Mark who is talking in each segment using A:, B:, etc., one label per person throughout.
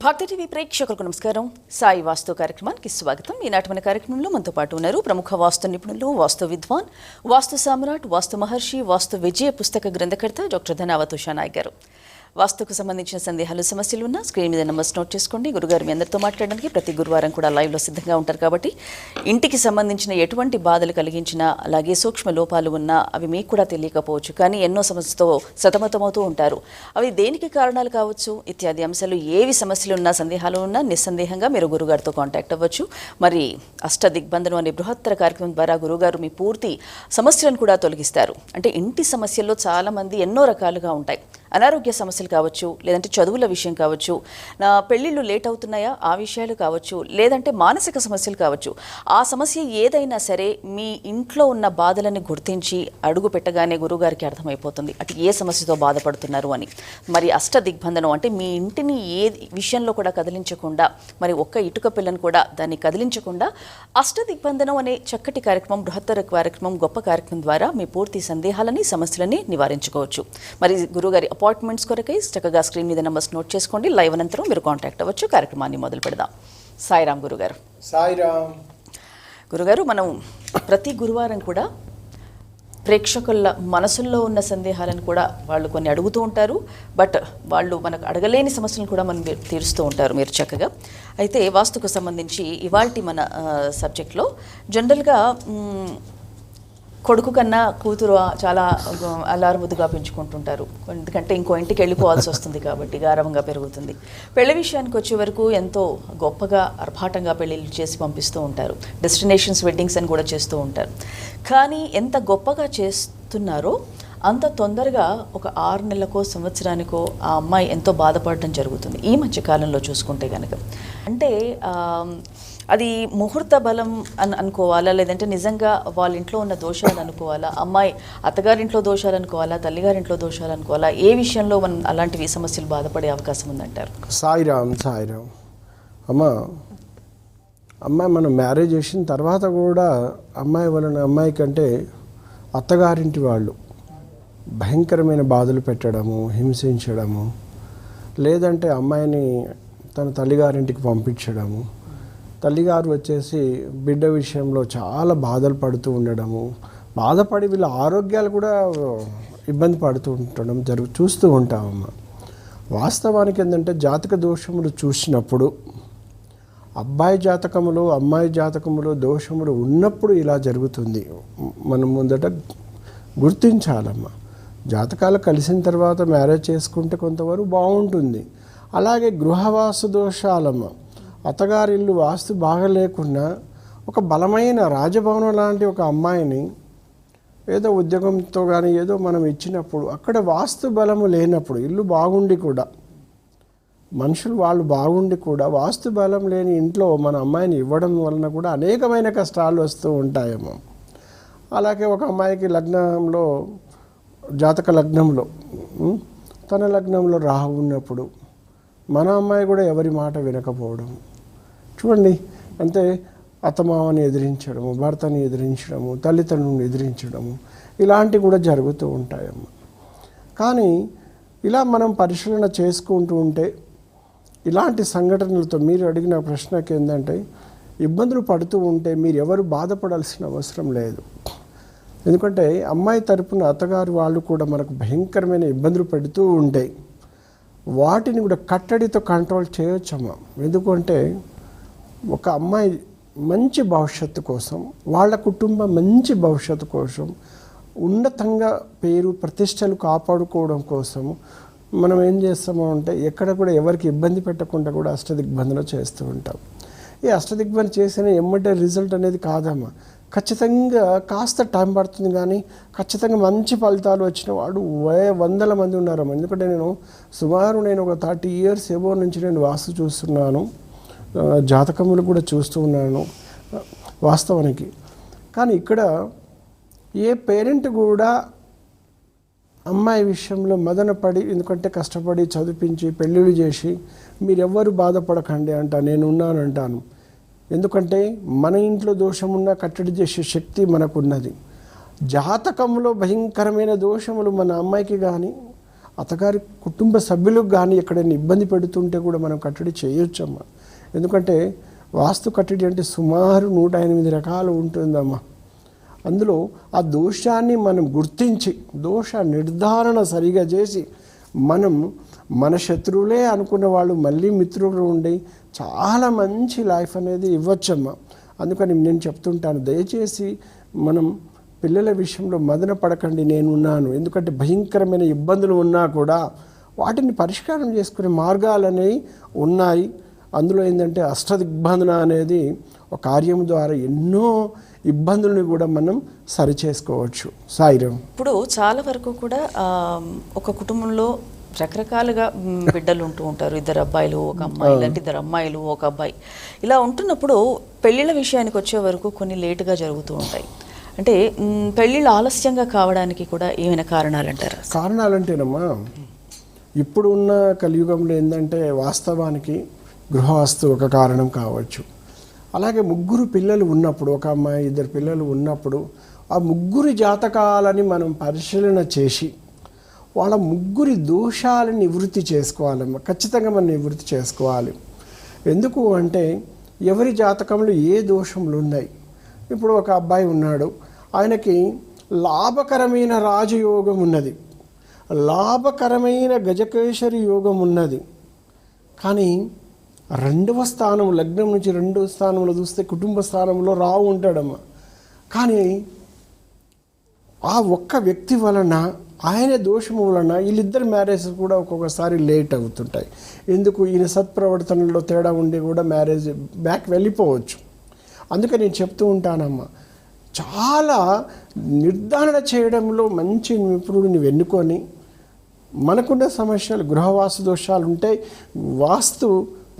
A: భక్తి టీవీ ప్రేక్షకులకు నమస్కారం. సాయి వాస్తు కార్యక్రమానికి స్వాగతం. ఈనాటి మన కార్యక్రమంలో మనతో పాటు ఉన్నారు ప్రముఖ వాస్తు నిపుణులు, వాస్తు విద్వాన్, వాస్తు సామ్రాట్, వాస్తు మహర్షి, వాస్తు విజయ పుస్తక గ్రంథకర్త డాక్టర్ ధనావత్ ఉషా నాయక్ గారు. వాస్తుకు సంబంధించిన సందేహాలు, సమస్యలు ఉన్నా స్క్రీన్ మీద నెంబర్స్ నోట్ చేసుకోండి. గురుగారు మీ అందరితో మాట్లాడడానికి ప్రతి గురువారం కూడా లైవ్లో సిద్ధంగా ఉంటారు కాబట్టి ఇంటికి సంబంధించిన ఎటువంటి బాధలు కలిగించినా, అలాగే సూక్ష్మ లోపాలు ఉన్నా అవి మీకు కూడా తెలియకపోవచ్చు, కానీ ఎన్నో సమస్యలతో సతమతమవుతూ ఉంటారు. అవి దేనికి కారణాలు కావచ్చు ఇత్యాది అంశాలు, ఏవి సమస్యలు ఉన్నా, సందేహాలు ఉన్నా నిస్సందేహంగా మీరు గురుగారితో కాంటాక్ట్ అవ్వచ్చు. మరి అష్ట దిగ్బంధనం అనే బృహత్తర కార్యక్రమం ద్వారా గురుగారు మీ పూర్తి సమస్యలను కూడా తొలగిస్తారు. అంటే ఇంటి సమస్యల్లో చాలామంది ఎన్నో రకాలుగా ఉంటాయి. అనారోగ్య సమస్యలు కావచ్చు, లేదంటే చదువుల విషయం కావచ్చు, నా పెళ్ళిళ్ళు లేట్ అవుతున్నాయా ఆ విషయాలు కావచ్చు, లేదంటే మానసిక సమస్యలు కావచ్చు. ఆ సమస్య ఏదైనా సరే మీ ఇంట్లో ఉన్న బాధలని గుర్తించి అడుగు పెట్టగానే గురువుగారికి అర్థమైపోతుంది అటు ఏ సమస్యతో బాధపడుతున్నారు అని. మరి అష్ట దిగ్బంధనం అంటే మీ ఇంటిని ఏ విషయంలో కూడా కదిలించకుండా, మరి ఒక్క ఇటుక పిల్లను కూడా దాన్ని కదిలించకుండా అష్ట దిగ్బంధనం అనే చక్కటి కార్యక్రమం, బృహత్తర కార్యక్రమం, గొప్ప కార్యక్రమం ద్వారా మీ పూర్తి సందేహాలని, సమస్యలని నివారించుకోవచ్చు. మరి గురుగారి అపాయింట్మెంట్స్ కొరకై చక్కగా స్క్రీన్ మీద నెంబర్స్ నోట్ చేసుకోండి. లైవ్ అనంతరం మీరు కాంటాక్ట్ అవ్వచ్చు. కార్యక్రమాన్ని మొదలు పెడదాం. సాయిరామ్ గురుగారు.
B: సాయిరామ్
A: గురుగారు, మనం ప్రతి గురువారం కూడా ప్రేక్షకుల మనసుల్లో ఉన్న సందేహాలను కూడా వాళ్ళు కొన్ని అడుగుతూ ఉంటారు. బట్ వాళ్ళు మనకు అడగలేని సమస్యలను కూడా మనం తీరుస్తూ ఉంటారు మీరు చక్కగా. అయితే వాస్తుకు సంబంధించి ఇవాల్టి మన సబ్జెక్ట్లో జనరల్గా కొడుకు కన్నా కూతురు చాలా అల్లారుముద్దుగా పెంచుకుంటుంటారు. ఎందుకంటే ఇంకో ఇంటికి వెళ్ళిపోవాల్సి వస్తుంది కాబట్టి గారవంగా పెరుగుతుంది. పెళ్లి విషయానికి వచ్చే వరకు ఎంతో గొప్పగా ఆర్భాటంగా పెళ్ళిళ్ళు చేసి పంపిస్తూ ఉంటారు. డెస్టినేషన్స్ వెడ్డింగ్స్ అని కూడా చేస్తూ ఉంటారు. కానీ ఎంత గొప్పగా చేస్తున్నారో అంత తొందరగా ఒక 6 నెలలకో సంవత్సరానికో ఆ అమ్మాయి ఎంతో బాధపడడం జరుగుతుంది ఈ మధ్య కాలంలో చూసుకుంటే కనుక. అంటే అది ముహూర్త బలం అని అనుకోవాలా, లేదంటే నిజంగా వాళ్ళ ఇంట్లో ఉన్న దోషాలు అనుకోవాలా, అమ్మాయి అత్తగారింట్లో దోషాలు అనుకోవాలా, తల్లిగారింట్లో దోషాలు అనుకోవాలా, ఏ విషయంలో మనం అలాంటివి సమస్యలు బాధపడే అవకాశం ఉందంటారు?
B: సాయిరామ్. అమ్మాయి మనం మ్యారేజ్ చేసిన తర్వాత కూడా అమ్మాయి కంటే అత్తగారింటి వాళ్ళు భయంకరమైన బాధలు పెట్టడము, హింసించడము, లేదంటే అమ్మాయిని తన తల్లిగారింటికి పంపించడము, తల్లిగారు వచ్చేసి బిడ్డ విషయంలో చాలా బాధలు పడుతూ ఉండడము, బాధపడి వీళ్ళ ఆరోగ్యాలు కూడా ఇబ్బంది పడుతూ ఉండడం చూస్తూ ఉంటామమ్మ. వాస్తవానికి ఏంటంటే జాతక దోషములు చూసినప్పుడు అబ్బాయి జాతకములు, అమ్మాయి జాతకములు దోషములు ఉన్నప్పుడు ఇలా జరుగుతుంది. మనం ముందట గుర్తించాలమ్మ. జాతకాలు కలిసిన తర్వాత మ్యారేజ్ చేసుకుంటే కొంతవరకు బాగుంటుంది. అలాగే గృహవాసు దోషాలమ్మ. అత్తగారిల్లు వాస్తు బాగా లేకున్నా ఒక బలమైన రాజభవనం లాంటి ఒక అమ్మాయిని ఏదో ఉద్యోగంతో కానీ ఏదో మనం ఇచ్చినప్పుడు అక్కడ వాస్తు బలము లేనప్పుడు, ఇల్లు బాగుండి కూడా, మనుషులు వాళ్ళు బాగుండి కూడా వాస్తు బలం లేని ఇంట్లో మన అమ్మాయిని ఇవ్వడం వలన కూడా అనేకమైన కష్టాలు వస్తూ ఉంటాయేమో. అలాగే ఒక అమ్మాయికి లగ్నంలో, జాతక లగ్నంలో, తన లగ్నంలో రాహు ఉన్నప్పుడు మన అమ్మాయి కూడా ఎవరి మాట వినకపోవడం చూడండి. అంటే అత్తమామని ఎదిరించడము, భర్తని ఎదిరించడము, తల్లిదండ్రులను ఎదిరించడము, ఇలాంటివి కూడా జరుగుతూ ఉంటాయమ్మ. కానీ ఇలా మనం పరిశీలన చేసుకుంటూ ఉంటే ఇలాంటి సంఘటనలతో మీరు అడిగిన ప్రశ్నకి ఏంటంటే ఇబ్బందులు పడుతూ ఉంటే మీరు ఎవరు బాధపడాల్సిన అవసరం లేదు. ఎందుకంటే అమ్మాయి తరపున అత్తగారు వాళ్ళు కూడా మనకు భయంకరమైన ఇబ్బందులు పెడుతూ ఉంటాయి. వాటిని కూడా కట్టడితో కంట్రోల్ చేయొచ్చమ్మా. ఎందుకంటే ఒక అమ్మాయి మంచి భవిష్యత్తు కోసం, వాళ్ళ కుటుంబం మంచి భవిష్యత్తు కోసం, ఉన్నతంగా పేరు ప్రతిష్టలు కాపాడుకోవడం కోసం మనం ఏం చేస్తామో అంటే ఎక్కడ కూడా ఎవరికి ఇబ్బంది పెట్టకుండా కూడా అష్టదిగ్బంధన చేస్తూ ఉంటాం. ఈ అష్టదిగ్బంధన చేసిన ఎమ్మటే రిజల్ట్ అనేది కాదమ్మా. ఖచ్చితంగా కాస్త టైం పడుతుంది, కానీ ఖచ్చితంగా మంచి ఫలితాలు వచ్చిన వాడు వందల మంది ఉన్నారమ్మా. ఎందుకంటే నేను ఒక 30 years ఎబో నుంచి నేను వాస్తు చూస్తున్నాను, జాతకములు కూడా చూస్తూ ఉన్నాను వాస్తవానికి. కానీ ఇక్కడ ఏ పేరెంట్ కూడా అమ్మాయి విషయంలో మదనపడి, ఎందుకంటే కష్టపడి చదివించి పెళ్ళిళ్ళు చేసి మీరెవ్వరు బాధపడకండి నేనున్నానంటాను. ఎందుకంటే మన ఇంట్లో దోషమున్నా కట్టడి చేసే శక్తి మనకున్నది. జాతకంలో భయంకరమైన దోషములు మన అమ్మాయికి కానీ అత్తగారి కుటుంబ సభ్యులకు కానీ ఎక్కడైనా ఇబ్బంది పెడుతుంటే కూడా మనం కట్టడి చేయొచ్చమ్మా. ఎందుకంటే వాస్తు కట్టడి అంటే సుమారు 108 రకాలు ఉంటుందమ్మా. అందులో ఆ దోషాన్ని మనం గుర్తించి దోష నిర్ధారణ సరిగా చేసి మనం మన శత్రువులే అనుకున్న వాళ్ళు మళ్ళీ మిత్రులు ఉండి చాలా మంచి లైఫ్ అనేది ఇవ్వచ్చమ్మా. అందుకని నేను చెప్తుంటాను, దయచేసి మనం పిల్లల విషయంలో మదన పడకండి, నేనున్నాను. ఎందుకంటే భయంకరమైన ఇబ్బందులు ఉన్నా కూడా వాటిని పరిష్కారం చేసుకునే మార్గాలు అనేవి ఉన్నాయి. అందులో ఏంటంటే అష్టదిగ్బంధన అనేది ఒక కార్యం ద్వారా ఎన్నో ఇబ్బందుల్ని కూడా మనం సరి చేసుకోవచ్చు. సాయిరాం.
A: ఇప్పుడు చాలా వరకు కూడా ఒక కుటుంబంలో రకరకాలుగా బిడ్డలు ఉంటూ ఉంటారు. 2 అబ్బాయిలు 1 అమ్మాయి, ఇలాంటి 2 అమ్మాయిలు 1 అబ్బాయి. ఇలా ఉంటున్నప్పుడు పెళ్ళిళ్ళ విషయానికి వచ్చే వరకు కొన్ని లేటుగా జరుగుతూ ఉంటాయి. అంటే పెళ్ళిళ్ళు ఆలస్యంగా కావడానికి కూడా ఏమైనా కారణాలు అంటారా?
B: కారణాలంటేనమ్మా, ఇప్పుడు ఉన్న కలియుగంలో ఏంటంటే వాస్తవానికి గృహవాస్తు ఒక కారణం కావచ్చు. అలాగే 3 పిల్లలు ఉన్నప్పుడు, 1 అమ్మాయి 2 పిల్లలు ఉన్నప్పుడు ఆ 3 జాతకాలని మనం పరిశీలన చేసి వాళ్ళ 3 దోషాలను నివృత్తి చేసుకోవాలమ్మా. ఖచ్చితంగా మనం నివృత్తి చేసుకోవాలి. ఎందుకు అంటే ఎవరి జాతకంలో ఏ దోషములు ఉన్నాయి. ఇప్పుడు 1 అబ్బాయి ఉన్నాడు, ఆయనకి లాభకరమైన రాజయోగం ఉన్నది, లాభకరమైన గజకేశరి యోగం ఉన్నది. కానీ 2వ స్థానం, లగ్నం నుంచి 2వ స్థానంలో చూస్తే కుటుంబ స్థానంలో రావు ఉంటాడమ్మా. కానీ ఆ ఒక్క వ్యక్తి వలన, ఆయన దోషము వలన వీళ్ళిద్దరు మ్యారేజ్ కూడా ఒక్కొక్కసారి లేట్ అవుతుంటాయి. ఎందుకు? ఈయన సత్ప్రవర్తనలో తేడా ఉండి కూడా మ్యారేజ్ బ్యాక్ వెళ్ళిపోవచ్చు. అందుకే నేను చెప్తూ ఉంటానమ్మా, చాలా నిర్ధారణ చేయడంలో మంచి నిపుణుడిని ఎన్నుకొని, మనకున్న సమస్యలు గృహవాస్తు దోషాలు ఉంటే వాస్తు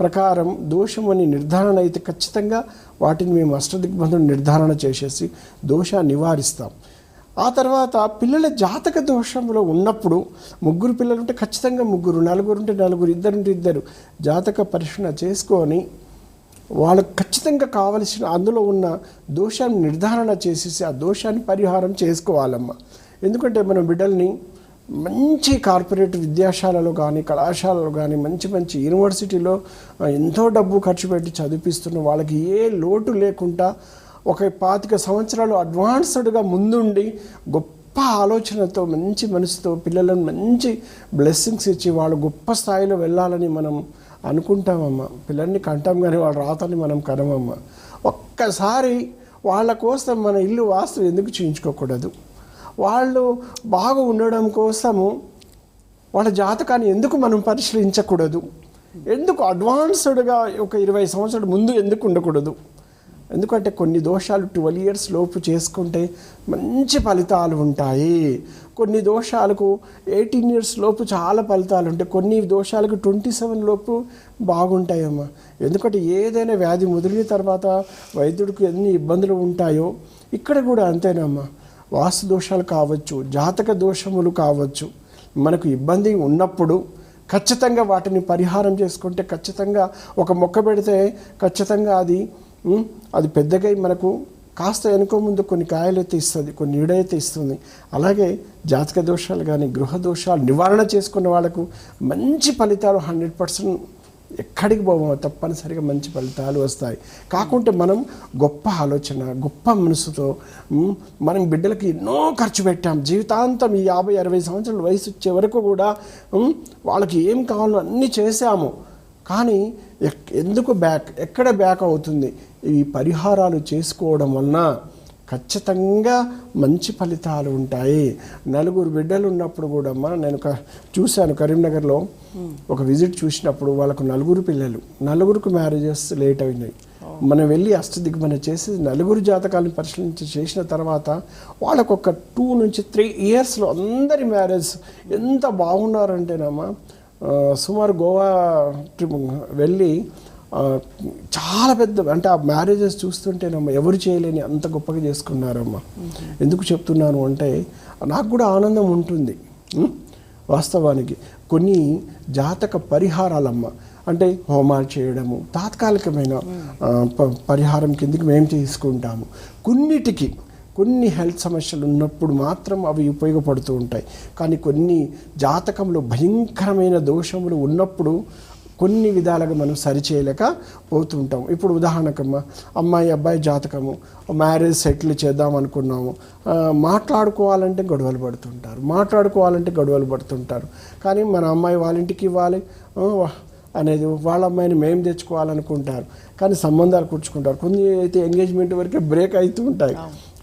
B: ప్రకారం దోషమని నిర్ధారణ అయితే ఖచ్చితంగా వాటిని మేము అష్టదిగ్బంధం నిర్ధారణ చేసేసి దోషాన్ని నివారిస్తాం. ఆ తర్వాత పిల్లల జాతక దోషంలో ఉన్నప్పుడు 3 పిల్లలు ఉంటే ఖచ్చితంగా 3, 4 ఉంటే 4, 2 ఉంటే 2 జాతక పరిశీలన చేసుకొని వాళ్ళకు ఖచ్చితంగా కావలసిన అందులో ఉన్న దోషాన్ని నిర్ధారణ చేసేసి ఆ దోషాన్ని పరిహారం చేసుకోవాలమ్మా. ఎందుకంటే మనం బిడ్డల్ని మంచి కార్పొరేట్ విద్యాశాలలో కానీ కళాశాలలో కానీ మంచి మంచి యూనివర్సిటీలో ఎంతో డబ్బు ఖర్చు పెట్టి చదివిస్తున్న వాళ్ళకి ఏ లోటు లేకుండా ఒక 25 సంవత్సరాలు అడ్వాన్స్డ్గా ముందుండి గొప్ప ఆలోచనతో మంచి మనసుతో పిల్లలను మంచి బ్లెస్సింగ్స్ ఇచ్చి వాళ్ళు గొప్ప స్థాయిలో వెళ్ళాలని మనం అనుకుంటామమ్మా. పిల్లల్ని కంటాం కానీ వాళ్ళ రాతని మనం కనమమ్మా. ఒక్కసారి వాళ్ళ కోసం మన ఇల్లు వాస్తు ఎందుకు చేయించుకోకూడదు? వాళ్ళు బాగా ఉండడం కోసము వాళ్ళ జాతకాన్ని ఎందుకు మనం పరిశీలించకూడదు? ఎందుకు అడ్వాన్స్డ్గా ఒక 20 సంవత్సరాల ముందు ఎందుకు ఉండకూడదు? ఎందుకంటే కొన్ని దోషాలు 12 years లోపు చేసుకుంటే మంచి ఫలితాలు ఉంటాయి. కొన్ని దోషాలకు 18 years లోపు చాలా ఫలితాలు ఉంటాయి. కొన్ని దోషాలకు 27 లోపు బాగుంటాయమ్మా. ఎందుకంటే ఏదైనా వ్యాధి ముదిరిన తర్వాత వైద్యుడికి ఎన్ని ఇబ్బందులు ఉంటాయో ఇక్కడ కూడా అంతేనమ్మా. వాస్తు దోషాలు కావచ్చు, జాతక దోషములు కావచ్చు, మనకు ఇబ్బంది ఉన్నప్పుడు ఖచ్చితంగా వాటిని పరిహారం చేసుకుంటే ఖచ్చితంగా ఒక మొక్క పెడితే ఖచ్చితంగా అది పెద్దగా మనకు కాస్త వెనుక ముందు కొన్ని కాయలైతే ఇస్తుంది, కొన్ని నీడైతే ఇస్తుంది. అలాగే జాతక దోషాలు కానీ గృహ దోషాలు నివారణ చేసుకున్న వాళ్ళకు మంచి ఫలితాలు 100% ఎక్కడికి పోవో తప్పనిసరిగా మంచి ఫలితాలు వస్తాయి. కాకుంటే మనం గొప్ప ఆలోచన గొప్ప మనసుతో మనం బిడ్డలకి ఎన్నో ఖర్చు పెట్టాం. జీవితాంతం ఈ 50-60 సంవత్సరాల వయసు వచ్చే వరకు కూడా వాళ్ళకి ఏం కావాలో అన్నీ చేశాము. కానీ ఎందుకు ఎక్కడ బ్యాక్ అవుతుంది? ఈ పరిహారాలు చేసుకోవడం వలన ఖచ్చితంగా మంచి ఫలితాలు ఉంటాయి. 4 బిడ్డలు ఉన్నప్పుడు కూడా నేను చూశాను కరీంనగర్లో ఒక విజిట్ చూసినప్పుడు వాళ్ళకు 4 పిల్లలు, 4కు మ్యారేజెస్ లేట్ అయినాయి. మనం వెళ్ళి అష్టదిగ్బంధన చేసి 4 జాతకాలను పరిశీలించి చేసిన తర్వాత వాళ్ళకు ఒక 2 నుంచి 3 ఇయర్స్లో అందరి మ్యారేజ్ ఎంత బాగున్నారంటేనమ్మా. సుమారు గోవా ట్రిప్ వెళ్ళి చాలా పెద్ద అంటే ఆ మ్యారేజెస్ చూస్తుంటేనమ్మా ఎవరు చేయలేని అంత గొప్పగా చేసుకున్నారమ్మా. ఎందుకు చెప్తున్నాను అంటే నాకు కూడా ఆనందం ఉంటుంది. వాస్తవానికి కొన్ని జాతక పరిహారాలమ్మ అంటే హోమాలు చేయడము తాత్కాలికమైన పరిహారం కిందకి మేము తీసుకుంటాము. కొన్నిటికి కొన్ని హెల్త్ సమస్యలు ఉన్నప్పుడు మాత్రం అవి ఉపయోగపడుతూ ఉంటాయి. కానీ కొన్ని జాతకంలో భయంకరమైన దోషములు ఉన్నప్పుడు కొన్ని విధాలుగా మనం సరిచేయలేక పోతూ ఉంటాం. ఇప్పుడు ఉదాహరణకమ్మా, అమ్మాయి అబ్బాయి జాతకము, మ్యారేజ్ సెటిల్ చేద్దాం అనుకున్నాము, మాట్లాడుకోవాలంటే గొడవలు పడుతుంటారు. కానీ మన అమ్మాయి వాళ్ళ ఇంటికి ఇవ్వాలి అనేది, వాళ్ళ అమ్మాయిని మేము తెచ్చుకోవాలనుకుంటారు. కానీ సంబంధాలు కూర్చుకుంటారు. కొన్ని అయితే ఎంగేజ్మెంట్ వరకే బ్రేక్ అవుతూ ఉంటాయి.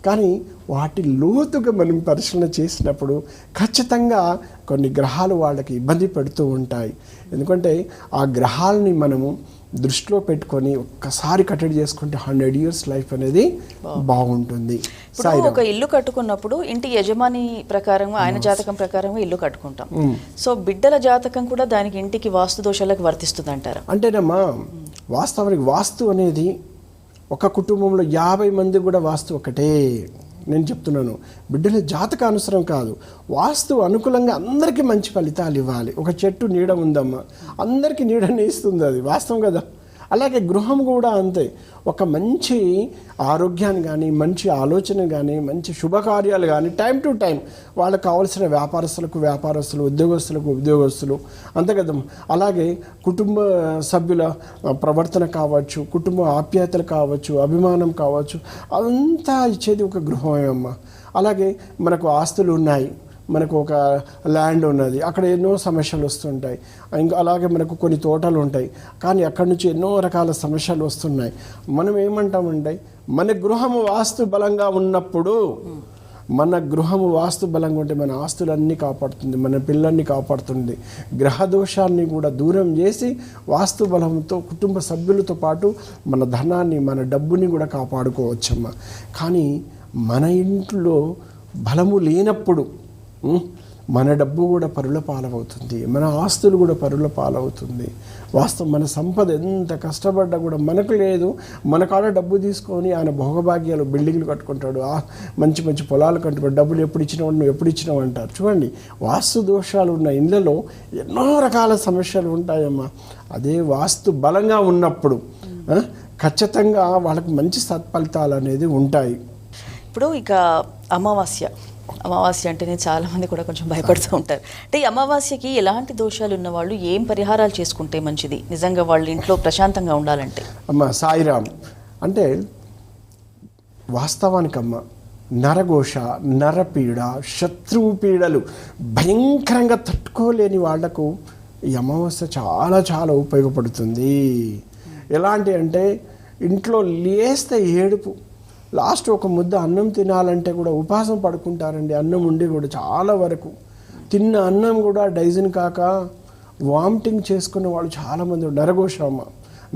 B: కానీ వాటి లోతుగా మనం పరిశీలన చేసినప్పుడు ఖచ్చితంగా కొన్ని గ్రహాలు వాళ్ళకి ఇబ్బంది పెడుతూ ఉంటాయి. ఎందుకంటే ఆ గ్రహాలని మనము దృష్టిలో పెట్టుకొని ఒక్కసారి కట్టడి చేసుకుంటే 100 years లైఫ్ అనేది బాగుంటుంది.
A: ఒక ఇల్లు కట్టుకున్నప్పుడు ఇంటి యజమాని ప్రకారం ఆయన జాతకం ప్రకారం ఇల్లు కట్టుకుంటాం. సో బిడ్డల జాతకం కూడా దానికి ఇంటికి వాస్తు దోషాలకు వర్తిస్తుంది అంటారా?
B: అంటేనమ్మా, వాస్తవానికి వాస్తు అనేది ఒక కుటుంబంలో 50 మంది కూడా వాస్తు ఒకటే. నేను చెప్తున్నాను, బిడ్డల జాతకానుసరం కాదు, వాస్తు అనుకూలంగా అందరికీ మంచి ఫలితాలు ఇవ్వాలి. ఒక చెట్టు నీడ ఉందమ్మా, అందరికీ నీడని ఇస్తుంది, అది వాస్తవం కదా. అలాగే గృహం కూడా అంతే. ఒక మంచి ఆరోగ్యాన్ని కానీ, మంచి ఆలోచన కానీ, మంచి శుభకార్యాలు కానీ టైం టు టైం వాళ్ళకు కావాల్సిన వ్యాపారస్తులు, ఉద్యోగస్తులు అంతే కదా. అలాగే కుటుంబ సభ్యుల ప్రవర్తన కావచ్చు, కుటుంబ ఆప్యాయతలు కావచ్చు, అభిమానం కావచ్చు, అంతా ఇచ్చేది ఒక గృహమే అమ్మ. అలాగే మనకు ఆస్తులు ఉన్నాయి, మనకు ఒక ల్యాండ్ ఉన్నది, అక్కడ ఎన్నో సమస్యలు వస్తుంటాయి. ఇంకా అలాగే మనకు కొన్ని తోటలు ఉంటాయి, కానీ అక్కడి నుంచి ఎన్నో రకాల సమస్యలు వస్తున్నాయి. మనం ఏమంటామంటే, మన గృహము వాస్తు బలంగా ఉన్నప్పుడు, మన గృహము వాస్తు బలంగా ఉంటే మన ఆస్తులన్నీ కాపాడుతుంది, మన పిల్లల్ని కాపాడుతుంది. గ్రహదోషాన్ని కూడా దూరం చేసి వాస్తు బలంతో కుటుంబ సభ్యులతో పాటు మన ధనాన్ని, మన డబ్బుని కూడా కాపాడుకోవచ్చమ్మా. కానీ మన ఇంట్లో బలము లేనప్పుడు మన డబ్బు కూడా పరుల పాలవుతుంది, మన ఆస్తులు కూడా పరుల పాలవుతుంది. వాస్తవం మన సంపద ఎంత కష్టపడ్డా కూడా మనకు లేదు. మన కాడ డబ్బు తీసుకొని ఆయన భోగభాగ్యాలు, బిల్డింగ్లు కట్టుకుంటాడు, మంచి మంచి పొలాలు కట్టుకుంటాడు, డబ్బులు ఎప్పుడు ఇచ్చినావు అంటారు. చూడండి, వాస్తు దోషాలు ఉన్న ఇళ్ళలో ఎన్నో రకాల సమస్యలు ఉంటాయమ్మా. అదే వాస్తు బలంగా ఉన్నప్పుడు ఖచ్చితంగా వాళ్ళకి మంచి సత్ఫలితాలు అనేది ఉంటాయి.
A: ఇప్పుడు ఇక అమావాస్య అంటేనే చాలామంది కూడా కొంచెం భయపడుతూ ఉంటారు. అంటే ఈ అమావాస్యకి ఎలాంటి దోషాలు ఉన్నవాళ్ళు ఏం పరిహారాలు చేసుకుంటే మంచిది, నిజంగా వాళ్ళ ఇంట్లో ప్రశాంతంగా ఉండాలంటే?
B: అమ్మ సాయిరామ్, అంటే వాస్తవానికమ్మ నరఘోష, నరపీడ, శత్రువు పీడలు భయంకరంగా తట్టుకోలేని వాళ్లకు ఈ అమావాస్య చాలా చాలా ఉపయోగపడుతుంది. ఎలాంటి అంటే, ఇంట్లో లేస్తే ఏడుపు, లాస్ట్ ఒక ముద్ద అన్నం తినాలంటే కూడా ఉపవాసం పడుకుంటారండి. అన్నం ఉండి కూడా చాలా వరకు తిన్న అన్నం కూడా డైజన్ కాక వామిటింగ్ చేసుకున్న వాళ్ళు చాలామంది. నరఘోషమ్మ,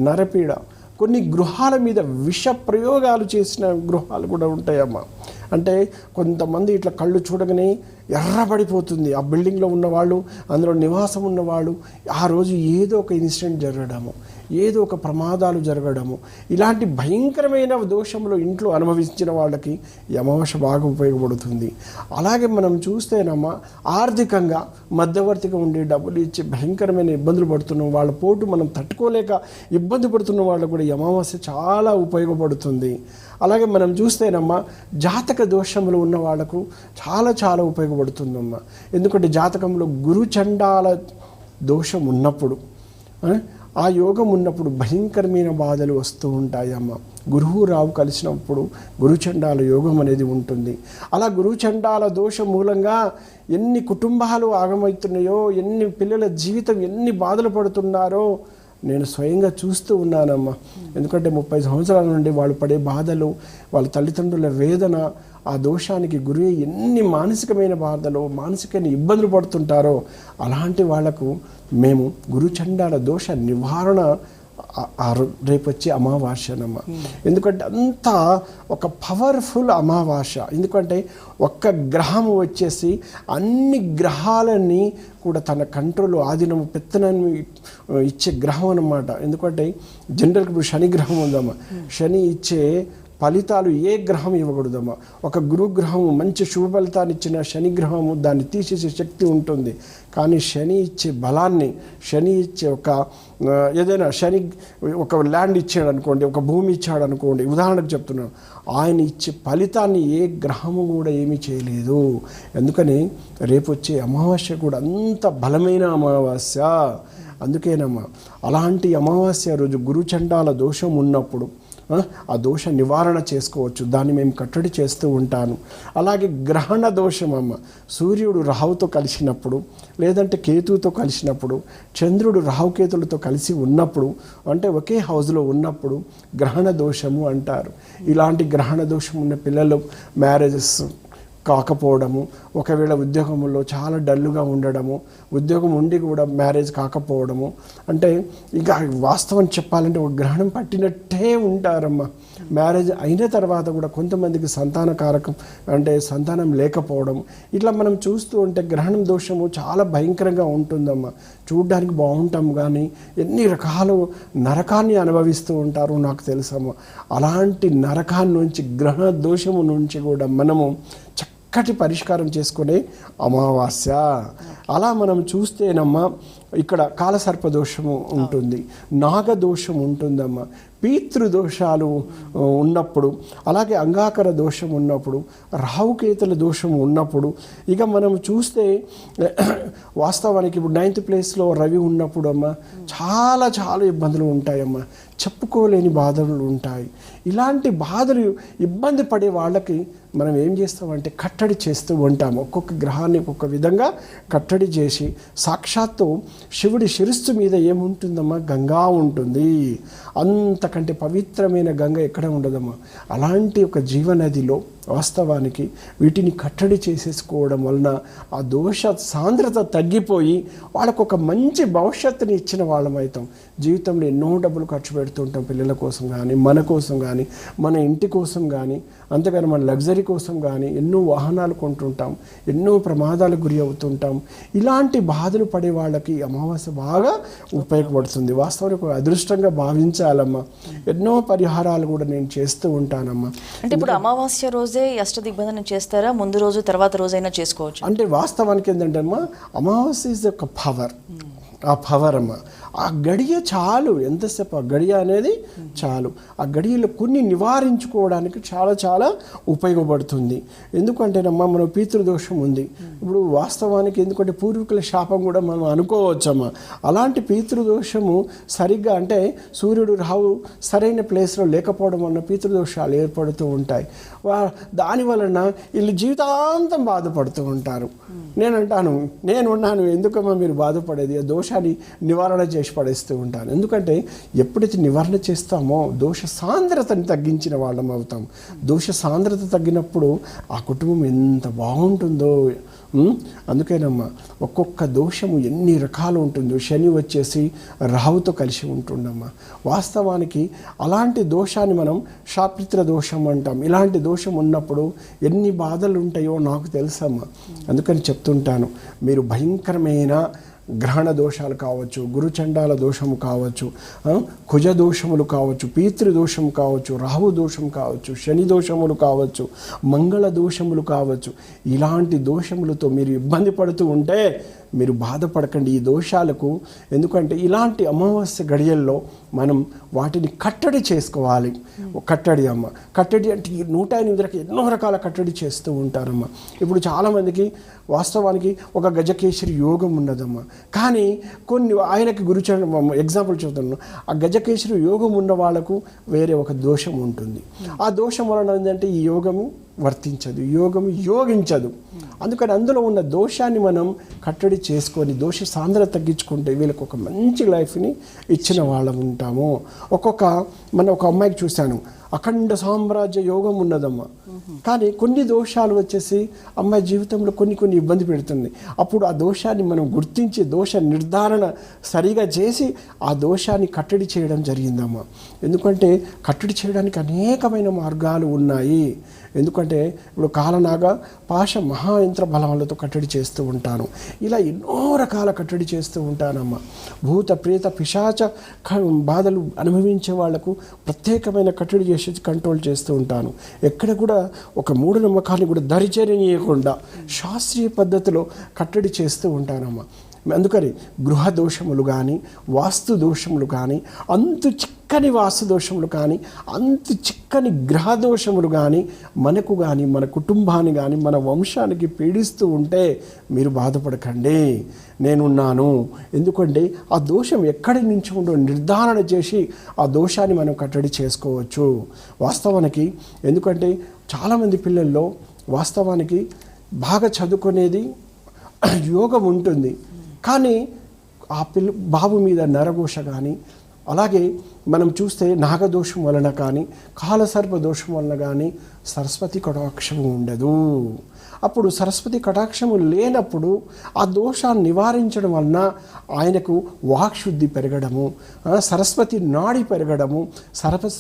B: నరపీడ, కొన్ని గృహాల మీద విష ప్రయోగాలు చేసిన గృహాలు కూడా ఉంటాయమ్మ. అంటే కొంతమంది ఇట్లా కళ్ళు చూడగానే ఎర్రబడిపోతుంది ఆ బిల్డింగ్లో ఉన్నవాళ్ళు, అందులో నివాసం ఉన్నవాళ్ళు. ఆ రోజు ఏదో ఒక ఇన్సిడెంట్ జరగడము, ఏదో ఒక ప్రమాదాలు జరగడము, ఇలాంటి భయంకరమైన దోషములు ఇంట్లో అనుభవించిన వాళ్ళకి ఈ అమావాస్య బాగా ఉపయోగపడుతుంది. అలాగే మనం చూస్తేనమ్మా, ఆర్థికంగా మధ్యవర్తిగా ఉండి డబ్బులు ఇచ్చి భయంకరమైన ఇబ్బందులు పడుతున్నాం, వాళ్ళ పోటు మనం తట్టుకోలేక ఇబ్బంది పడుతున్న వాళ్ళకు కూడా ఈ అమావాస్య చాలా ఉపయోగపడుతుంది. అలాగే మనం చూస్తేనమ్మా, జాతక దోషములు ఉన్న వాళ్లకు చాలా చాలా ఉపయోగపడుతుందమ్మా. ఎందుకంటే జాతకంలో గురుచండాల దోషం ఉన్నప్పుడు, ఆ యోగం ఉన్నప్పుడు భయంకరమైన బాధలు వస్తూ ఉంటాయమ్మ. గురువు రావు కలిసినప్పుడు గురుచండాల యోగం అనేది ఉంటుంది. అలా గురుచండాల దోషం మూలంగా ఎన్ని కుటుంబాలు ఆగమవుతున్నాయో, ఎన్ని పిల్లల జీవితం ఎన్ని బాధలు పడుతున్నారో నేను స్వయంగా చూస్తూ ఉన్నానమ్మా. ఎందుకంటే 30 సంవత్సరాల నుండి వాళ్ళు పడే బాధలు, వాళ్ళ తల్లిదండ్రుల వేదన, ఆ దోషానికి గురి ఎన్ని మానసికమైన బాధలు, మానసికమైన ఇబ్బందులు పడుతుంటారో అలాంటి వాళ్లకు మేము గురుచండాల దోష నివారణ రేపు వచ్చే అమావాస్యనమ్మ. ఎందుకంటే అంతా ఒక పవర్ఫుల్ అమావాస్య. ఎందుకంటే ఒక్క గ్రహం వచ్చేసి అన్ని గ్రహాలని కూడా తన కంట్రోల్, ఆధీనము, పెత్తనాన్ని ఇచ్చే గ్రహం అన్నమాట. ఎందుకంటే జనరల్గా ఇప్పుడు శని గ్రహం ఉందమ్మా, శని ఇచ్చే ఫలితాలు ఏ గ్రహం ఇవ్వకూడదమ్మా. ఒక గురుగ్రహము మంచి శుభ ఫలితాన్ని ఇచ్చిన శని గ్రహము దాన్ని తీసేసే శక్తి ఉంటుంది. కానీ శని ఇచ్చే బలాన్ని, శని ఇచ్చే ఏదైనా శని ఒక ల్యాండ్ ఇచ్చాడు అనుకోండి, ఒక భూమి ఇచ్చాడు అనుకోండి, ఉదాహరణకు చెప్తున్నాను, ఆయన ఇచ్చే ఫలితాన్ని ఏ గ్రహము కూడా ఏమీ చేయలేదు. ఎందుకని రేపు వచ్చే అమావాస్య కూడా అంత బలమైన అమావాస్య. అందుకేనమ్మా అలాంటి అమావాస్య రోజు గురుచండాల దోషం ఉన్నప్పుడు ఆ దోష నివారణ చేసుకోవచ్చు. దాన్ని మేము కట్టడి చేస్తూ ఉంటాను. అలాగే గ్రహణ దోషం అమ్మ, సూర్యుడు రాహుతో కలిసినప్పుడు, లేదంటే కేతువుతో కలిసినప్పుడు, చంద్రుడు రాహుకేతులతో కలిసి ఉన్నప్పుడు, అంటే ఒకే హౌస్లో ఉన్నప్పుడు గ్రహణ దోషము అంటారు. ఇలాంటి గ్రహణ దోషం ఉన్న పిల్లలు మ్యారేజెస్ కాకపోవడము, ఒకవేళ ఉద్యోగంలో చాలా డల్లుగా ఉండడము, ఉద్యోగం ఉండి కూడా మ్యారేజ్ కాకపోవడము, అంటే ఇక వాస్తవం చెప్పాలంటే ఒక గ్రహణం పట్టినట్టే ఉంటారమ్మా. మ్యారేజ్ అయిన తర్వాత కూడా కొంతమందికి సంతానకారకం అంటే సంతానం లేకపోవడం, ఇట్లా మనం చూస్తూ ఉంటే గ్రహణం దోషము చాలా భయంకరంగా ఉంటుందమ్మా. చూడ్డానికి బాగుంటాం కానీ ఎన్ని రకాల నరకాన్ని అనుభవిస్తూ ఉంటారు నాకు తెలుసమ్మా. అలాంటి నరకాన్ని నుంచి, గ్రహణ దోషము నుంచి కూడా మనము చక్కటి పరిష్కారం చేసుకునే అమావాస్య. అలా మనం చూస్తేనమ్మా ఇక్కడ కాలసర్పదోషము ఉంటుంది, నాగదోషం ఉంటుందమ్మా, పితృదోషాలు ఉన్నప్పుడు, అలాగే అంగాకర దోషం ఉన్నప్పుడు, రాహుకేతుల దోషం ఉన్నప్పుడు, ఇక మనం చూస్తే వాస్తవానికి ఇప్పుడు 9th ప్లేస్లో రవి ఉన్నప్పుడు అమ్మ చాలా చాలా ఇబ్బందులు ఉంటాయమ్మా. చెప్పుకోలేని బాధలు ఉంటాయి. ఇలాంటి బాధలు ఇబ్బంది పడే వాళ్ళకి మనం ఏం చేస్తామంటే కట్టడి చేస్తూ ఉంటాము. ఒక్కొక్క గ్రహాన్ని ఒక్కొక్క విధంగా కట్టడి చేసి, సాక్షాత్తు శివుడి శిరస్సు మీద ఏముంటుందమ్మా, గంగా ఉంటుంది. అంతకంటే పవిత్రమైన గంగ ఎక్కడ ఉండదమ్మా. అలాంటి ఒక జీవనదిలో వాస్తవానికి వీటిని కట్టడి చేసేసుకోవడం వలన ఆ దోష సాంద్రత తగ్గిపోయి వాళ్ళకు ఒక మంచి భవిష్యత్తుని ఇచ్చిన వాళ్ళమవుతాం. జీవితంలో ఎన్నో డబ్బులు ఖర్చు పెడుతుంటాం, పిల్లల కోసం కానీ, మన కోసం కానీ, మన ఇంటి కోసం కానీ, అంతేగాని మన లగ్జరీ కోసం కానీ ఎన్నో వాహనాలు కొంటుంటాం, ఎన్నో ప్రమాదాలకు గురి అవుతుంటాం. ఇలాంటి బాధలు పడే వాళ్ళకి అమావాస్య బాగా ఉపయోగపడుతుంది. వాస్తవానికి ఒక అదృష్టంగా భావించాలమ్మా. ఎన్నో పరిహారాలు కూడా నేను చేస్తూ ఉంటానమ్మా.
A: అంటే ఇప్పుడు అమావాస్య రోజే అష్టదిగ్బంధనం చేస్తారా, ముందు రోజు తర్వాత రోజైనా చేసుకోవచ్చు?
B: అంటే వాస్తవానికి ఏంటంటే అమ్మా, అమావాస్య ఇస్ ఒక పవర్. ఆ పవర్ అమ్మ, ఆ గడియ చాలు. ఎంతసేపు ఆ గడియ అనేది చాలు. ఆ గడియలో కొన్ని నివారించుకోవడానికి చాలా చాలా ఉపయోగపడుతుంది. ఎందుకంటేనమ్మా మనం పితృదోషం ఉంది ఇప్పుడు వాస్తవానికి. ఎందుకంటే పూర్వీకుల శాపం కూడా మనం అనుకోవచ్చమ్మా. అలాంటి పితృదోషము సరిగ్గా అంటే సూర్యుడు రాహు సరైన ప్లేస్లో లేకపోవడం వలన పితృదోషాలు ఏర్పడుతూ ఉంటాయి. దాని వలన వీళ్ళు జీవితాంతం బాధపడుతూ ఉంటారు. నేనున్నాను ఎందుకమ్మా మీరు బాధపడేది, ఆ దోషాన్ని నివారణ చేసి పడేస్తూ ఉంటాను. ఎందుకంటే ఎప్పుడైతే నివారణ చేస్తామో దోష సాంద్రతని తగ్గించిన వాళ్ళం అవుతాం. దోష సాంద్రత తగ్గినప్పుడు ఆ కుటుంబం ఎంత బాగుంటుందో. అందుకేనమ్మా ఒక్కొక్క దోషము ఎన్ని రకాలు ఉంటుందో. శని వచ్చేసి రాహుతో కలిసి ఉంటుందమ్మా. వాస్తవానికి అలాంటి దోషాన్ని మనం శాపిత్ర దోషం అంటాం. ఇలాంటి దోషం ఉన్నప్పుడు ఎన్ని బాధలు ఉంటాయో నాకు తెలుసమ్మా. అందుకని చెప్తుంటాను, మీరు భయంకరమైన గ్రహణ దోషాలు కావచ్చు, గురుచండాల దోషము కావచ్చు, కుజ దోషములు కావచ్చు, పితృదోషం కావచ్చు, రాహు దోషం కావచ్చు, శని దోషములు కావచ్చు, మంగళ దోషములు కావచ్చు. ఇలాంటి దోషములతో మీరు ఇబ్బంది పడుతూ ఉంటే మీరు బాధపడకండి ఈ దోషాలకు. ఎందుకంటే ఇలాంటి అమావాస్య గడియల్లో మనం వాటిని కట్టడి చేసుకోవాలి. కట్టడి అమ్మ, కట్టడి అంటే 108 ఎన్నో రకాల కట్టడి చేస్తూ ఉంటారమ్మ. ఇప్పుడు చాలామందికి వాస్తవానికి ఒక గజకేశ్వరి యోగం ఉన్నదమ్మా. కానీ కొన్ని ఆయనకి ఎగ్జాంపుల్ చెప్తున్నాను, ఆ గజకేశ్వరి యోగం ఉన్న వాళ్ళకు వేరే ఒక దోషం ఉంటుంది. ఆ దోషం వలన ఏంటంటే ఈ యోగము వర్తించదు, యోగము యోగించదు. అందుకని అందులో ఉన్న దోషాన్ని మనం కట్టడి చేసుకొని దోష సాంద్రత తగ్గించుకుంటే వీళ్ళకి ఒక మంచి లైఫ్ని ఇచ్చిన వాళ్ళం ఉంటాము. మన ఒక అమ్మాయికి చూశాను, అఖండ సామ్రాజ్య యోగం ఉన్నదమ్మా. కానీ కొన్ని దోషాలు వచ్చేసి అమ్మాయి జీవితంలో కొన్ని ఇబ్బంది పెడుతుంది. అప్పుడు ఆ దోషాన్ని మనం గుర్తించి దోష నిర్ధారణ సరిగా చేసి ఆ దోషాన్ని కట్టడి చేయడం జరిగిందమ్మా. ఎందుకంటే కట్టడి చేయడానికి అనేకమైన మార్గాలు ఉన్నాయి. ఎందుకంటే ఇప్పుడు కాలనాగ పాశ మహాయంత్ర బలములతో కట్టడి చేస్తూ ఉంటాను. ఇలా ఎన్నో రకాల కట్టడి చేస్తూ ఉంటానమ్మా. భూత ప్రేత పిశాచ బాధలు అనుభవించే వాళ్లకు ప్రత్యేకమైన కట్టడి చేసి కంట్రోల్ చేస్తూ ఉంటాను. ఎక్కడ కూడా ఒక మూఢనమ్మకాన్ని కూడా దరిచేరనీయకుండా శాస్త్రీయ పద్ధతిలో కట్టడి చేస్తూ ఉంటానమ్మా. అందుకని గృహ దోషములు కానీ, వాస్తు దోషములు కానీ, అంతు చిక్కని వాస్తు దోషములు కానీ, అంత చిక్కని గ్రహ దోషములు కానీ మనకు కానీ, మన కుటుంబాన్ని కానీ, మన వంశానికి పీడిస్తూ ఉంటే మీరు బాధపడకండి, నేనున్నాను. ఎందుకంటే ఆ దోషం ఎక్కడి నుంచి ఉందో నిర్ధారణ చేసి ఆ దోషాన్ని మనం కట్టడి చేసుకోవచ్చు వాస్తవానికి. ఎందుకంటే చాలామంది పిల్లల్లో వాస్తవానికి బాగా చదువుకునేది యోగం ఉంటుంది, కానీ ఆ బాబు మీద నరఘోష కానీ, అలాగే మనం చూస్తే నాగదోషం వలన కానీ, కాలసర్ప దోషం వలన కానీ సరస్వతి కటాక్షము ఉండదు. అప్పుడు సరస్వతి కటాక్షము లేనప్పుడు ఆ దోషాన్ని నివారించడం వలన ఆయనకు వాక్శుద్ధి పెరగడము, సరస్వతి నాడి పెరగడము,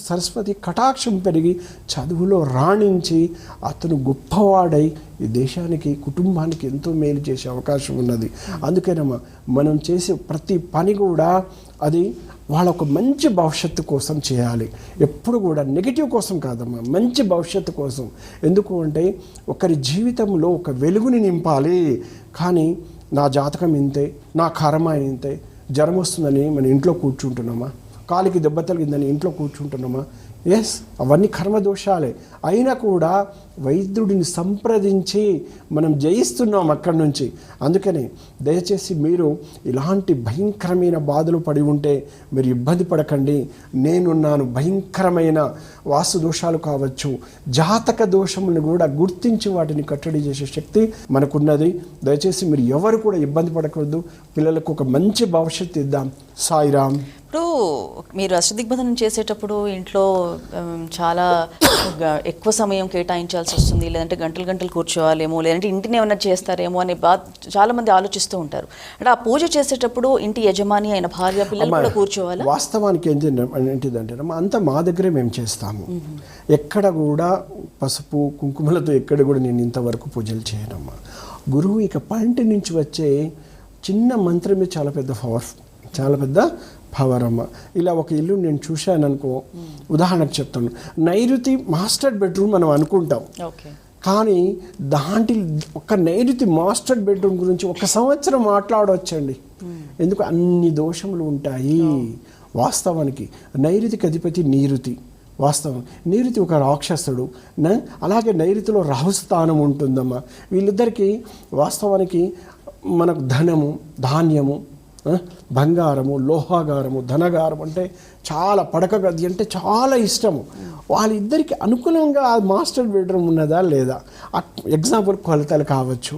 B: సరస్వతి కటాక్షం పెరిగి చదువులో రాణించి అతను గొప్పవాడై ఈ దేశానికి, కుటుంబానికి ఎంతో మేలు చేసే అవకాశం ఉన్నది. అందుకేనమ్మా మనం చేసే ప్రతి పని కూడా అది వాళ్ళ ఒక మంచి భవిష్యత్తు కోసం చేయాలి. ఎప్పుడు కూడా నెగిటివ్ కోసం కాదమ్మా, మంచి భవిష్యత్తు కోసం. ఎందుకు అంటే ఒకరి జీవితంలో ఒక వెలుగుని నింపాలి. కానీ నా జాతకం ఇంతే, నా కర్మ ఇంతే, జ్వరం వస్తుందని మన ఇంట్లో కూర్చుంటున్నామా, కాలికి దెబ్బ తగిలిందని ఇంట్లో కూర్చుంటున్నామా? ఎస్, అవన్నీ కర్మదోషాలే. అయినా కూడా వైద్యుడిని సంప్రదించి మనం జయిస్తున్నాం అక్కడి నుంచి. అందుకని దయచేసి మీరు ఇలాంటి భయంకరమైన బాధలు పడి ఉంటే మీరు ఇబ్బంది పడకండి, నేనున్నాను. భయంకరమైన వాస్తు దోషాలు కావచ్చు, జాతక దోషములను కూడా గుర్తించి వాటిని కట్టడి చేసే శక్తి మనకున్నది. దయచేసి మీరు ఎవరు కూడా ఇబ్బంది పడకూడదు. పిల్లలకు ఒక మంచి భవిష్యత్తు ఇద్దాం. సాయిరామ్.
A: ఇప్పుడు మీరు అష్టదిగ్బంధనం చేసేటప్పుడు ఇంట్లో చాలా ఎక్కువ సమయం కేటాయించాల్సి వస్తుంది, లేదంటే గంటలు కూర్చోవాలేమో, లేదంటే ఇంటిని ఏమైనా చేస్తారేమో అనే చాలామంది ఆలోచిస్తూ ఉంటారు. అంటే ఆ పూజ చేసేటప్పుడు ఇంటి యజమాని అయిన భార్య, పిల్లలు కూడా కూర్చోవాలి.
B: వాస్తవానికి ఏంటిదంటే అంతా మా దగ్గరే మేము చేస్తాము. ఎక్కడ కూడా పసుపు కుంకుమలతో ఎక్కడ కూడా నేను ఇంతవరకు పూజలు చేయనమ్మా. గురువు ఇక పంటి నుంచి వచ్చే చిన్న మంత్రమే చాలా పెద్ద పవర్ అమ్మ. ఇలా ఒక ఇల్లు నేను చూశాను అనుకో, ఉదాహరణకు చెప్తాను. నైరుతి మాస్టర్ బెడ్రూమ్ మనం అనుకుంటాం, కానీ దాంట్లో ఒక నైరుతి మాస్టర్ బెడ్రూమ్ గురించి 1 సంవత్సరం మాట్లాడవచ్చండి. ఎందుకు అన్ని దోషములు ఉంటాయి. వాస్తవానికి నైరుతికి అధిపతి నీరుతి. వాస్తవం నీరుతి ఒక రాక్షసుడు, అలాగే నైరుతిలో రాహుస్థానం ఉంటుందమ్మా. వీళ్ళిద్దరికీ వాస్తవానికి మనకు ధనము, ధాన్యము, బంగారము, లోహాగారము, ధనగారం అంటే చాలా, పడక గది అంటే చాలా ఇష్టము. వాళ్ళిద్దరికి అనుకూలంగా ఆ మాస్టర్ బెడ్రూమ్ ఉన్నదా లేదా, ఎగ్జాంపుల్ కొలతలు కావచ్చు,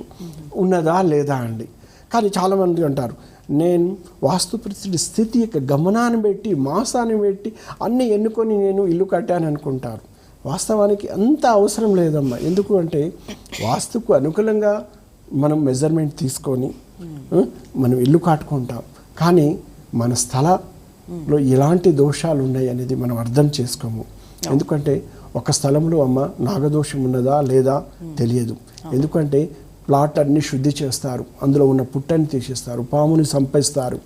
B: ఉన్నదా లేదా అండి. కానీ చాలామంది అంటారు, నేను వాస్తు పరిస్థితి స్థితి యొక్క గమనాన్ని పెట్టి, మాసాన్ని పెట్టి అన్నీ ఎన్నుకొని నేను ఇల్లు కట్టాను అనుకుంటారు. వాస్తవానికి అంత అవసరం లేదమ్మా. ఎందుకు అంటే వాస్తుకు అనుకూలంగా మనం మెజర్మెంట్ తీసుకొని మనం ఇల్లు కట్టుకుంటాం, కానీ మన స్థలంలో ఎలాంటి దోషాలు ఉన్నాయి అనేది మనం అర్థం చేసుకోము. ఎందుకంటే ఒక స్థలంలో అమ్మ నాగదోషం ఉన్నదా లేదా తెలియదు. ఎందుకంటే ప్లాట్ అన్ని శుద్ధి చేస్తారు, అందులో ఉన్న పుట్టని తీసేస్తారు, పాముని సంపేస్తారు.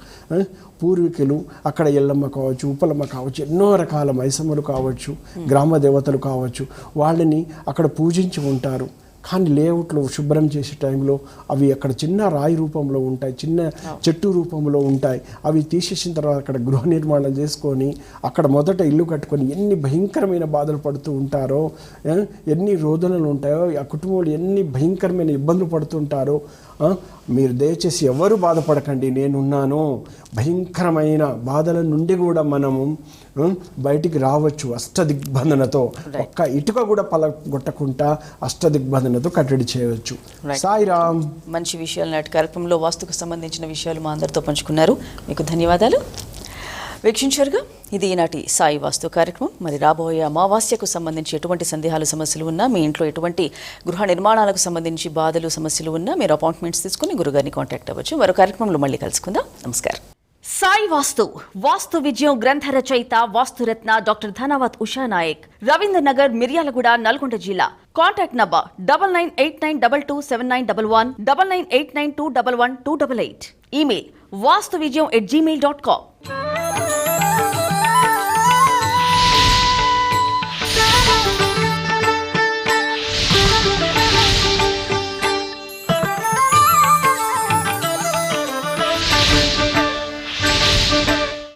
B: పూర్వీకులు అక్కడ ఎల్లమ్మ కావచ్చు, ఉప్పలమ్మ కావచ్చు, ఎన్నో రకాల మైసమ్మలు కావచ్చు, గ్రామ దేవతలు కావచ్చు, వాళ్ళని అక్కడ పూజించి ఉంటారు. కానీ లేఅవుట్లో శుభ్రం చేసే టైంలో అవి అక్కడ చిన్న రాయి రూపంలో ఉంటాయి, చిన్న చెట్టు రూపంలో ఉంటాయి. అవి తీసేసిన తర్వాత అక్కడ గృహ నిర్మాణం చేసుకొని అక్కడ మొదట ఇల్లు కట్టుకొని ఎన్ని భయంకరమైన బాధలు పడుతూ ఉంటారో, ఎన్ని రోదనలు ఉంటాయో, ఆ కుటుంబంలో ఎన్ని భయంకరమైన ఇబ్బందులు పడుతుంటారో. మీరు దయచేసి ఎవరు బాధపడకండి, నేనున్నాను. భయంకరమైన బాధల నుండి కూడా మనము బయటికి రావచ్చు అష్టదిగ్బంధనతో. ఒక్క ఇటుక కూడా పలగొట్టకుండా అష్టదిగ్బంధనతో కట్టడి చేయవచ్చు. సాయిరామ్.
A: మంచి విషయాలు నాటి కార్యక్రమంలో వాస్తుకు సంబంధించిన విషయాలు మా అందరితో పంచుకున్నారు. మీకు ధన్యవాదాలు. వీక్షించారుగా, ఇది ఈనాటి సాయి వాస్తు కార్యక్రమం. మరి రాబోయే అమావాస్యకు సంబంధించి ఎటువంటి సందేహాలు, సమస్యలు ఉన్నా, మీ ఇంట్లో ఎటువంటి గృహ నిర్మాణాలకు సంబంధించి బాధలు, సమస్యలు ఉన్నా మీరు అపాయింట్మెంట్స్ తీసుకుని గురుగారిని కాంటాక్ట్ అవ్వచ్చు. మరో కార్యక్రమంలో మళ్ళీ కలుసుకుందాం. నమస్కారం. సాయి వాస్తు, వాస్తు విజయం గ్రంథ రచయిత వాస్తురత్న డాక్టర్ ధనవత్ ఉషా నాయక్, రవీంద్ర నగర్, మిర్యాలగూడ, నల్గొండ జిల్లా. Contact number 9989227911, 9989211288. Email vastuvijayan@gmail.com.